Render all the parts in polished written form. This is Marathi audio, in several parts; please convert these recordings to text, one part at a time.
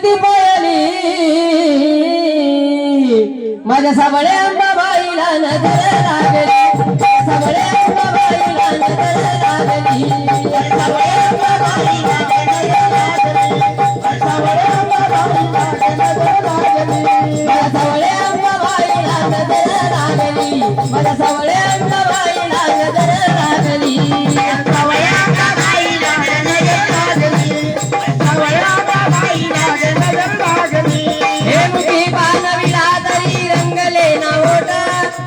मूर्ती पळली माझ्या साबळे अंबाबाईला नजर लागली साबळे अंबाबाईला नजर लागली साबळे अंबाबाईला नजर लागली साबळे अंबाबाईला नजर लागली माझ्या साबळे अंबाबाईला नजर लागली माझ्या साबळे अंबाबाईला नजर लागली साबळे अंबाबाईला नजर लागली साबळे अंबाबाईला नजर लागली हे मुखी पानविला तरी रंगले ना ओठ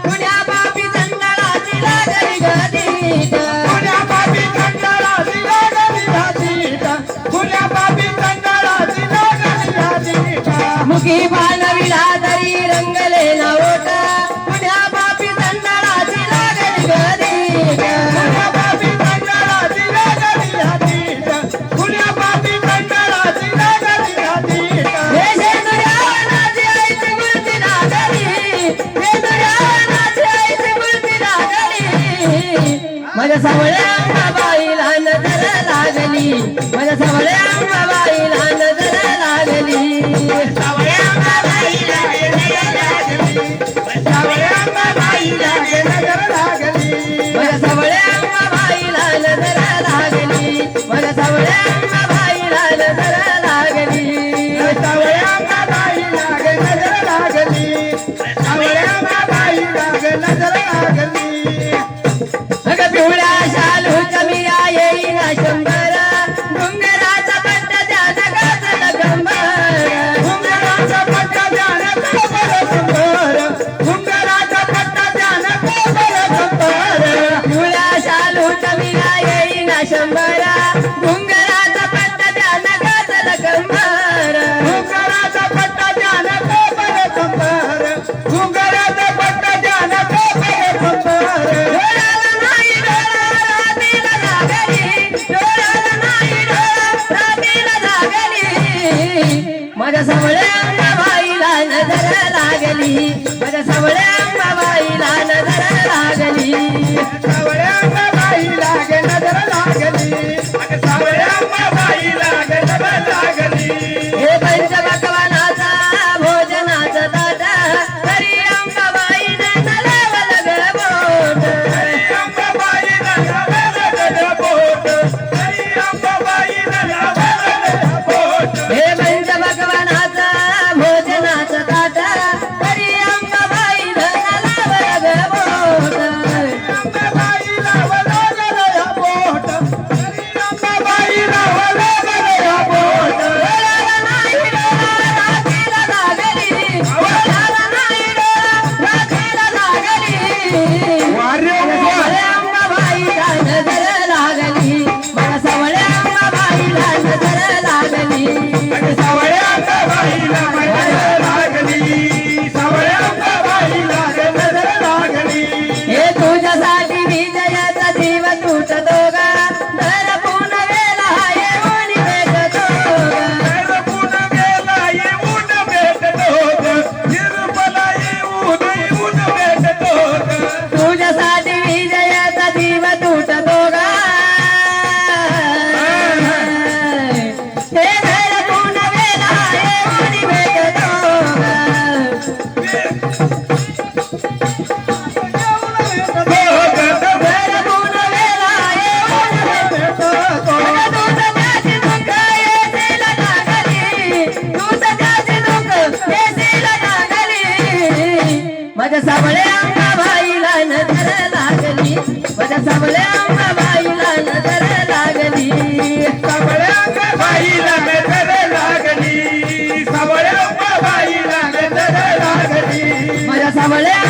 पुण्या बापी चंदळाची लागली गदीत पुण्या बाबी चंदळाची लागली घातीत पुण्या बाबी चंदळाची लागली घातीत मुखी पानविला तरी रंगले ना ओठ पुण्या बापी चंदळाची लागली गदीत पुण्या बाबी चंदळाची लागली घातीत पुण्या बाबी चंदळाची लागली घातीत हे शेंदुऱ्यावनाची आईची मूर्ती लागली शेंदुऱ्यावनाची आईची मूर्ती लागली माझ्या सावळ्या अंबाबाईला नजर लागली माझ्या सावळ्या अंबाबाईला नजर लागली सावळ्या अंबाबाईला नजर लागली सावळ्या अंबाबाईला नजर लागली माझ्या सावळ्या अंबाबाईला नजर लागली माझ्या सावळ्या अंबाबाईला नजर लागली सावळ्या अंबाबाईला नजर लागली सावळ्या अंबाबाईला नजर लागली अगं पिवळ्या शालूच्या मिया येईना शंभर डोंगराचा पट्टा त्या जगाचा गंभर घुंगराचा पट्टा द्यान कोपर सुंदर घुंगराचा पट्टा द्यान कोपर सुंदर पिवळ्या शालूच्या मिया येईना शंभर डोंगराचा पट्टा त्या जगाचा गंभर घुंगराचा पट्टा द्यान कोपर सुंदर घुंगराचा पट्टा द्यान कोपर सुंदर डोळ्याला नाही डोळा रात्रीला जागली डोळ्याला नाही डोळा रात्रीला जागली माझ्या सावळ्या अंबाबाईला नजर लागली माझ्या सावळ्या अंबाबाईला नजर लागली सावळ्या अंबाबाईला नजर लागली सावळ्या अंबाबाईला नजर लागली हे पंचपक्वानाचा भोजनाचा ताट तरी अंबाबाईने नलावलं ग बोट अंबाबाईला लावलं बोट अंबाबाईला लावलं बोट हे पंचपक्वानाचा भोजनाचा ताट तरी अंबाबाईने नलावलं ग बोट अंबाबाईला लावलं बोट अंबाबाईला लावलं बोट डोळ्याला नाही डोळा रात्रीला लागली डोळ्याला नाही डोळा रात्रीला लागली वारे सावळ्या अंबाबाईला नजर लागली मला सावळ्या अंबाबाईला नजर लागली सावळ्या अंबाबाईला नजर लागली सावळ्या अंबाबाईला नजर लागली हे तुझ्यासाठी विजयाचा जीव तुटतो गा दर पुनवेला येऊन भेटतो गा पुन गेला येऊन भेटतो निर्मला येऊन भेटतो तुझ्यासाठी विजयाचा जीव तुटतो गा हे दर पुनवेला येऊन भेटतो गा दर पुनवेला येऊन भेटतो गा तुझं त्याची दुःख येतील लागली तुझं त्याची दुःख येतील लागली माझ्या सावळ्या अंबाबाईला नजर लागली माझ्या सावळ्या अंबाबाईला नजर लागली सावळ्या अंबाबाईला नजर लागली सावळ्या अंबाबाईला नजर लागली माझ्या सावळ्या